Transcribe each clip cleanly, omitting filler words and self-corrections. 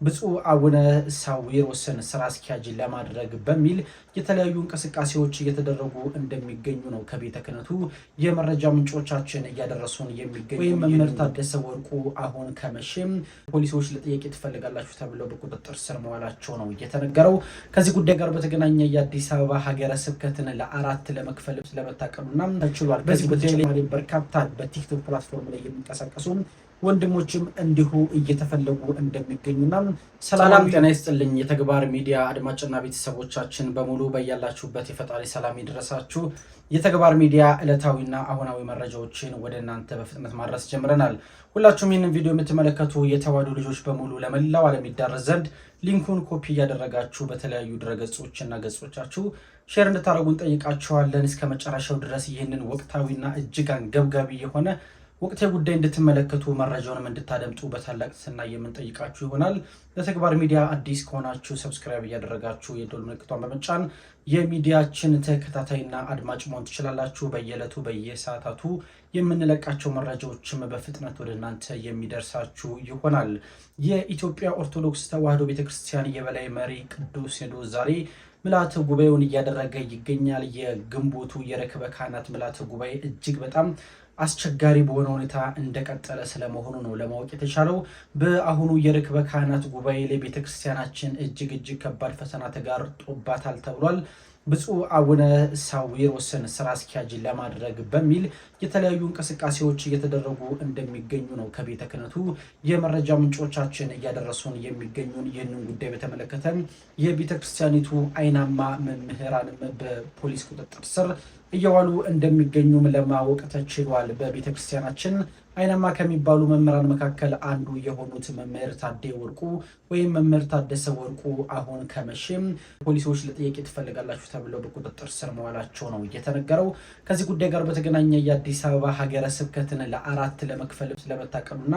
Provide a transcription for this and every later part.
ብፁዕ አቡነ ሳዊሮስን ስራ አስኪያጅ ለማድረግ በሚል የተለያዩ እንቅስቃሴዎች እየተደረጉ እንደሚገኙ ነው ከቤተ ክህነቱ የመረጃ ምንጮቻችን እያደረሱን የሚገኙ። ወይም መምህር ታደሰ ወርቁ አሁን ከመቼም ፖሊሶች ለጥያቄ ትፈልጋላችሁ ተብለው በቁጥጥር ስር መዋላቸው ነው እየተነገረው። ከዚህ ጉዳይ ጋር በተገናኘ የአዲስ አበባ ሀገረ ስብከትን ለአራት ለመክፈል ስለመታቀዱና ተችሏል። በዚህ ጉዳይ ላይ በርካታ በቲክቶክ ፕላትፎርም ላይ የሚንቀሳቀሱ ወንድሞችም እንዲሁ እየተፈለጉ እንደሚገኙና ሰላም ጤና ይስጥልኝ። የተግባር ሚዲያ አድማጭና ቤተሰቦቻችን በሙሉ በያላችሁበት የፈጣሪ ሰላም ይድረሳችሁ። የተግባር ሚዲያ ዕለታዊና አሁናዊ መረጃዎችን ወደ እናንተ በፍጥነት ማድረስ ጀምረናል። ሁላችሁም ይህንን ቪዲዮ የምትመለከቱ የተዋሕዶ ልጆች በሙሉ ለመላው ዓለም ይዳረስ ዘንድ ሊንኩን ኮፒ እያደረጋችሁ በተለያዩ ድረገጾችና ገጾቻችሁ ሼር እንድታደርጉን ጠይቃችኋለን። እስከ መጨረሻው ድረስ ይህንን ወቅታዊና እጅግ አንገብጋቢ የሆነ ወቅታዊ ጉዳይ እንድትመለከቱ መረጃውንም እንድታደምጡ በታላቅ ትህትና የምንጠይቃችሁ ይሆናል። ለተግባር ሚዲያ አዲስ ከሆናችሁ ሰብስክራይብ እያደረጋችሁ የደወል ምልክቷን በመጫን የሚዲያችን ተከታታይና አድማጭ መሆን ትችላላችሁ። በየዕለቱ በየሰዓታቱ የምንለቃቸው መረጃዎችም በፍጥነት ወደ እናንተ የሚደርሳችሁ ይሆናል። የኢትዮጵያ ኦርቶዶክስ ተዋሕዶ ቤተክርስቲያን የበላይ መሪ ቅዱስ ሲኖዶስ ዛሬ ምልዓተ ጉባኤውን እያደረገ ይገኛል። የግንቦቱ የርክበ ካህናት ምልዓተ ጉባኤ እጅግ በጣም አስቸጋሪ በሆነ ሁኔታ እንደቀጠለ ስለመሆኑ ነው ለማወቅ የተቻለው። በአሁኑ የርክበ ካህናት ጉባኤ ላይ ቤተክርስቲያናችን እጅግ ከባድ ፈተና ተጋርጦባታል ተብሏል። ብፁዕ አቡነ ሳዊሮስን ስራ አስኪያጅ ለማድረግ በሚል የተለያዩ እንቅስቃሴዎች እየተደረጉ እንደሚገኙ ነው ከቤተ ክህነቱ የመረጃ ምንጮቻችን እያደረሱን የሚገኙን። ይህንን ጉዳይ በተመለከተ የቤተ ክርስቲያኒቱ አይናማ መምህራንም በፖሊስ ቁጥጥር ስር እየዋሉ እንደሚገኙም ለማወቅ ተችሏል። በቤተ ክርስቲያናችን አይናማ ከሚባሉ መምህራን መካከል አንዱ የሆኑት መምህር ታዴ ወርቁ ወይም መምህር ታደሰ ወርቁ አሁን ከመቼም ፖሊሶች ለጥያቄ ትፈልጋላችሁ ተብለው በቁጥጥር ስር መዋላቸው ነው እየተነገረው። ከዚህ ጉዳይ ጋር በተገናኘ የአዲስ አበባ ሀገረ ስብከትን ለአራት ለመክፈል ስለመታቀዱና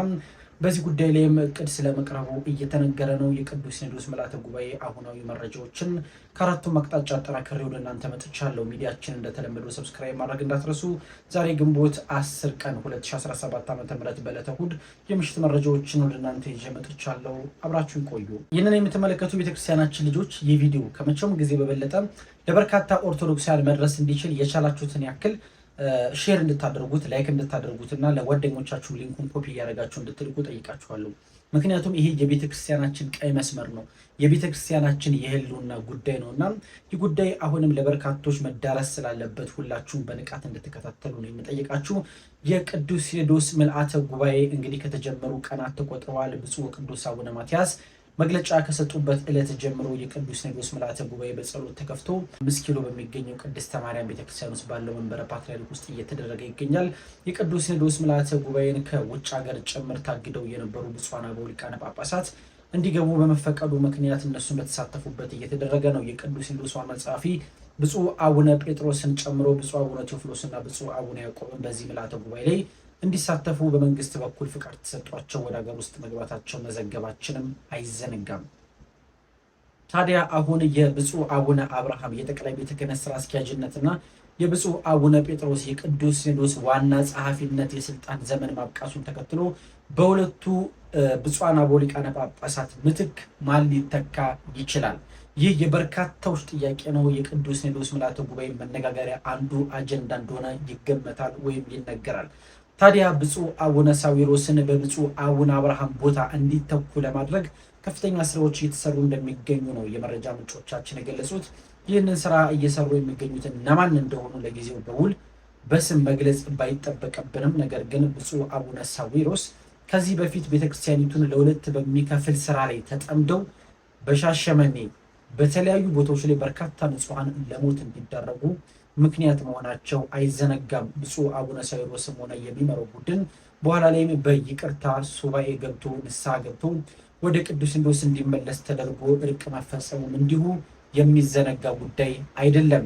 በዚህ ጉዳይ ላይም እቅድ ስለመቅረቡ እየተነገረ ነው። የቅዱስ ሲኖዶስ ምልዓተ ጉባኤ አሁናዊ መረጃዎችን ከአራቱም አቅጣጫ አጠናክሬ ወደ እናንተ መጥቻለሁ። ሚዲያችን እንደተለመደው ሰብስክራይብ ማድረግ እንዳትረሱ። ዛሬ ግንቦት 10 ቀን 2017 ዓ.ም በዕለተ እሑድ የምሽት መረጃዎችን ወደ እናንተ ይዤ መጥቻለሁ። አብራችሁን ቆዩ። ይህንን የምትመለከቱ ቤተክርስቲያናችን ልጆች ይህ ቪዲዮ ከመቼውም ጊዜ በበለጠ ለበርካታ ኦርቶዶክሳውያን መድረስ እንዲችል የቻላችሁትን ያክል ሼር እንድታደርጉት ላይክ እንድታደርጉትና ለጓደኞቻችሁ ሊንኩን ኮፒ እያደረጋችሁ እንድትልቁ ጠይቃችኋለሁ። ምክንያቱም ይሄ የቤተክርስቲያናችን ቀይ መስመር ነው፣ የቤተክርስቲያናችን የህልውና ጉዳይ ነው እና ይህ ጉዳይ አሁንም ለበርካቶች መዳረስ ስላለበት ሁላችሁም በንቃት እንድትከታተሉ ነው የምጠይቃችሁ። የቅዱስ ሲኖዶስ ምልዓተ ጉባኤ እንግዲህ ከተጀመሩ ቀናት ተቆጥረዋል። ብፁዕ ቅዱስ አቡነ ማትያስ መግለጫ ከሰጡበት ዕለት ጀምሮ የቅዱስ ሲኖዶስ ምልዓተ ጉባኤ በጸሎት ተከፍቶ 5 ኪሎ በሚገኘው ቅድስተ ማርያም ቤተክርስቲያን ውስጥ ባለው መንበረ ፓትርያርክ ውስጥ እየተደረገ ይገኛል። የቅዱስ ሲኖዶስ ምልዓተ ጉባኤን ከውጭ ሀገር ጭምር ታግደው የነበሩ ብፁዓን አበው ሊቃነ ጳጳሳት እንዲገቡ በመፈቀዱ ምክንያት እነሱን በተሳተፉበት እየተደረገ ነው። የቅዱስ ሲኖዶስ ዋና ጸሐፊ ብፁዕ አቡነ ጴጥሮስን ጨምሮ ብፁዕ አቡነ ቴዎፍሎስና ብፁዕ አቡነ ያዕቆብን በዚህ ምልዓተ ጉባኤ ላይ እንዲሳተፉ በመንግስት በኩል ፍቃድ ተሰጧቸው ወደ ሀገር ውስጥ መግባታቸው መዘገባችንም አይዘነጋም። ታዲያ አሁን የብፁዕ አቡነ አብርሃም የጠቅላይ ቤተ ክህነት ስራ አስኪያጅነትና የብፁዕ አቡነ ጴጥሮስ የቅዱስ ሲኖዶስ ዋና ጸሐፊነት የስልጣን ዘመን ማብቃቱን ተከትሎ በሁለቱ ብፁዓን አበው ሊቃነ ጳጳሳት ምትክ ማን ሊተካ ይችላል? ይህ የበርካታዎች ጥያቄ ነው። የቅዱስ ሲኖዶስ ምልዓተ ጉባኤ መነጋገሪያ አንዱ አጀንዳ እንደሆነ ይገመታል ወይም ይነገራል። ታዲያ ብፁዕ አቡነ ሳዊሮስን በብፁዕ አቡነ አብርሃም ቦታ እንዲተኩ ለማድረግ ከፍተኛ ስራዎች እየተሰሩ እንደሚገኙ ነው የመረጃ ምንጮቻችን የገለጹት። ይህንን ስራ እየሰሩ የሚገኙትን እነማን እንደሆኑ ለጊዜው በውል በስም መግለጽ ባይጠበቅብንም፣ ነገር ግን ብፁዕ አቡነ ሳዊሮስ ከዚህ በፊት ቤተክርስቲያኒቱን ለሁለት በሚከፍል ስራ ላይ ተጠምደው በሻሸመኔ በተለያዩ ቦታዎች ላይ በርካታ ንጹሐን ለሞት እንዲዳረጉ ምክንያት መሆናቸው አይዘነጋም። ብፁዕ አቡነ ሳዊሮስም ሆነ የሚመራው ቡድን በኋላ ላይም በይቅርታ ሱባኤ ገብቶ ንስሐ ገብቶ ወደ ቅዱስ ሲኖዶስ እንዲመለስ ተደርጎ እርቅ መፈጸሙም እንዲሁ የሚዘነጋ ጉዳይ አይደለም።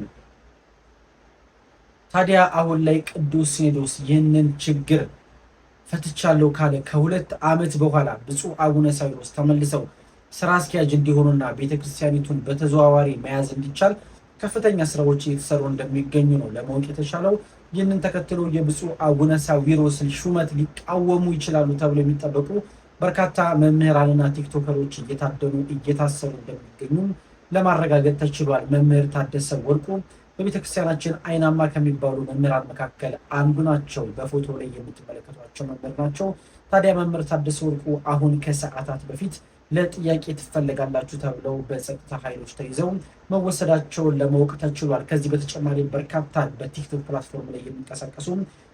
ታዲያ አሁን ላይ ቅዱስ ሲኖዶስ ይህንን ችግር ፈትቻለሁ ካለ ከ2 ዓመት በኋላ ብፁዕ አቡነ ሳዊሮስ ተመልሰው ስራ አስኪያጅ እንዲሆኑና ቤተክርስቲያኒቱን በተዘዋዋሪ መያዝ እንዲቻል ከፍተኛ ስራዎች እየተሰሩ እንደሚገኙ ነው ለማወቅ የተቻለው። ይህንን ተከትሎ የብፁዕ አቡነ ሳዊሮስን ሹመት ሊቃወሙ ይችላሉ ተብሎ የሚጠበቁ በርካታ መምህራንና ቲክቶከሮች እየታደኑ እየታሰሩ እንደሚገኙ ለማረጋገጥ ተችሏል። መምህር ታደሰ ወርቁ በቤተክርስቲያናችን አይናማ ከሚባሉ መምህራን መካከል አንዱ ናቸው። በፎቶ ላይ የምትመለከቷቸው መምህር ናቸው። ታዲያ መምህር ታደሰ ወርቁ አሁን ከሰዓታት በፊት ለጥያቄ ትፈለጋላችሁ ተብለው በጸጥታ ኃይሎች ተይዘው መወሰዳቸውን ለማወቅ ተችሏል። ከዚህ በተጨማሪ በርካታ በቲክቶክ ፕላትፎርም ላይ የሚንቀሳቀሱ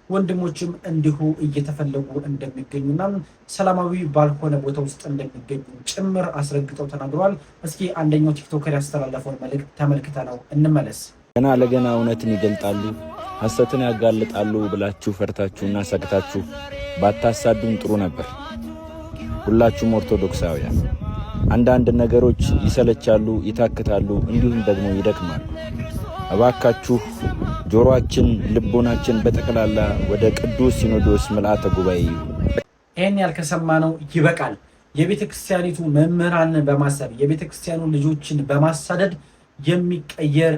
ወንድሞችም እንዲሁ እየተፈለጉ እንደሚገኙና ሰላማዊ ባልሆነ ቦታ ውስጥ እንደሚገኙ ጭምር አስረግጠው ተናግረዋል። እስኪ አንደኛው ቲክቶከር ያስተላለፈውን መልእክት ተመልክተነው እንመለስ። ገና ለገና እውነትን ይገልጣሉ፣ ሐሰትን ያጋልጣሉ ብላችሁ ፈርታችሁና ሰግታችሁ ባታሳዱን ጥሩ ነበር። ሁላችሁም ኦርቶዶክሳውያን አንዳንድ ነገሮች ይሰለቻሉ፣ ይታክታሉ፣ እንዲሁም ደግሞ ይደክማሉ። እባካችሁ ጆሮአችን፣ ልቦናችን በጠቅላላ ወደ ቅዱስ ሲኖዶስ ምልአተ ጉባኤ ይህን ያልከሰማነው ይበቃል። የቤተ ክርስቲያኒቱ መምህራን በማሰር የቤተ ክርስቲያኑ ልጆችን በማሳደድ የሚቀየር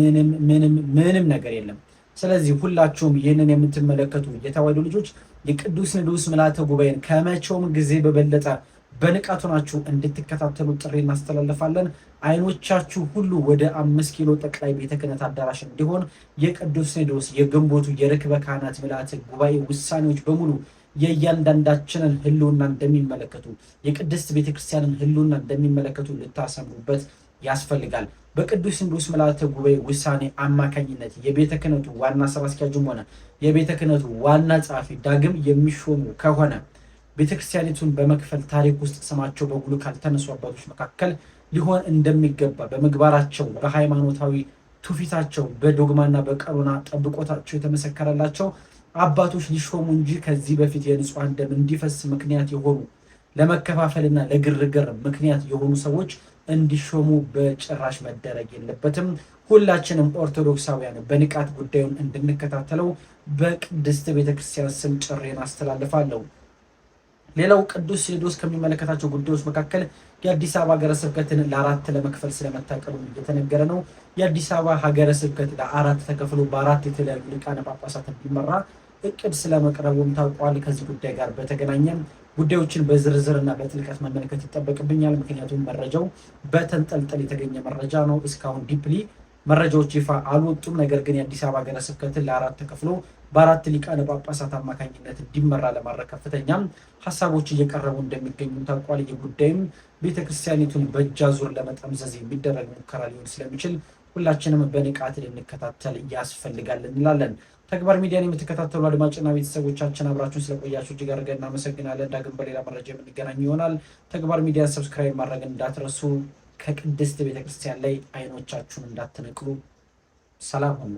ምንም ነገር የለም። ስለዚህ ሁላችሁም ይህንን የምትመለከቱ የተዋሕዶ ልጆች የቅዱስ ሲኖዶስ ምልአተ ጉባኤን ከመቼውም ጊዜ በበለጠ በንቃቱ ናችሁ እንድትከታተሉ ጥሪ እናስተላልፋለን። አይኖቻችሁ ሁሉ ወደ 5 ኪሎ ጠቅላይ ቤተ ክህነት አዳራሽ እንዲሆን የቅዱስ ሲኖዶስ የግንቦቱ የርክበ ካህናት ምልአተ ጉባኤ ውሳኔዎች በሙሉ የእያንዳንዳችንን ሕልውና እንደሚመለከቱ የቅድስት ቤተክርስቲያንን ሕልውና እንደሚመለከቱ ልታሰምሩበት ያስፈልጋል። በቅዱስ ሲኖዶስ ምልአተ ጉባኤ ውሳኔ አማካኝነት የቤተ ክህነቱ ዋና ስራ አስኪያጅም ሆነ የቤተ ክህነቱ ዋና ጸሐፊ ዳግም የሚሾሙ ከሆነ ቤተክርስቲያኒቱን በመክፈል ታሪክ ውስጥ ስማቸው በጉልህ ካልተነሱ አባቶች መካከል ሊሆን እንደሚገባ በምግባራቸው፣ በሃይማኖታዊ ትውፊታቸው፣ በዶግማና በቀኖና ጠብቆታቸው የተመሰከረላቸው አባቶች ሊሾሙ እንጂ ከዚህ በፊት የንጹሐን ደም እንዲፈስ ምክንያት የሆኑ ለመከፋፈልና ለግርግር ምክንያት የሆኑ ሰዎች እንዲሾሙ በጭራሽ መደረግ የለበትም። ሁላችንም ኦርቶዶክሳውያን በንቃት ጉዳዩን እንድንከታተለው በቅድስት ቤተክርስቲያን ስም ጥሬን አስተላልፋለሁ። ሌላው ቅዱስ ሲኖዶስ ከሚመለከታቸው ጉዳዮች መካከል የአዲስ አበባ ሀገረ ስብከትን ለአራት ለመክፈል ስለመታቀዱ እየተነገረ ነው። የአዲስ አበባ ሀገረ ስብከት ለአራት ተከፍሎ በአራት የተለያዩ ሊቃነ ጳጳሳት እንዲመራ እቅድ ስለመቅረቡም ታውቋል። ከዚህ ጉዳይ ጋር በተገናኘም ጉዳዮችን በዝርዝርና በጥልቀት መመልከት ይጠበቅብኛል። ምክንያቱም መረጃው በተንጠልጠል የተገኘ መረጃ ነው። እስካሁን ዲፕሊ መረጃዎች ይፋ አልወጡም። ነገር ግን የአዲስ አበባ ሀገረ ስብከትን ለአራት ተከፍሎ በአራት ሊቃነ ጳጳሳት አማካኝነት እንዲመራ ለማድረግ ከፍተኛም ሀሳቦች እየቀረቡ እንደሚገኙ ታውቋል። ይህ ጉዳይም ቤተክርስቲያኒቱን በእጅ አዙር ለመጠምዘዝ የሚደረግ ሙከራ ሊሆን ስለሚችል ሁላችንም በንቃት ልንከታተል ያስፈልጋል እንላለን። ተግባር ሚዲያን የምትከታተሉ አድማጭና ቤተሰቦቻችን አብራችሁን ስለቆያችሁ እጅግ አድርገን እናመሰግናለን። ዳግም በሌላ መረጃ የምንገናኝ ይሆናል። ተግባር ሚዲያን ሰብስክራይብ ማድረግ እንዳትረሱ። ከቅድስት ቤተክርስቲያን ላይ አይኖቻችሁን እንዳትነቅሉ። ሰላም ሁኑ።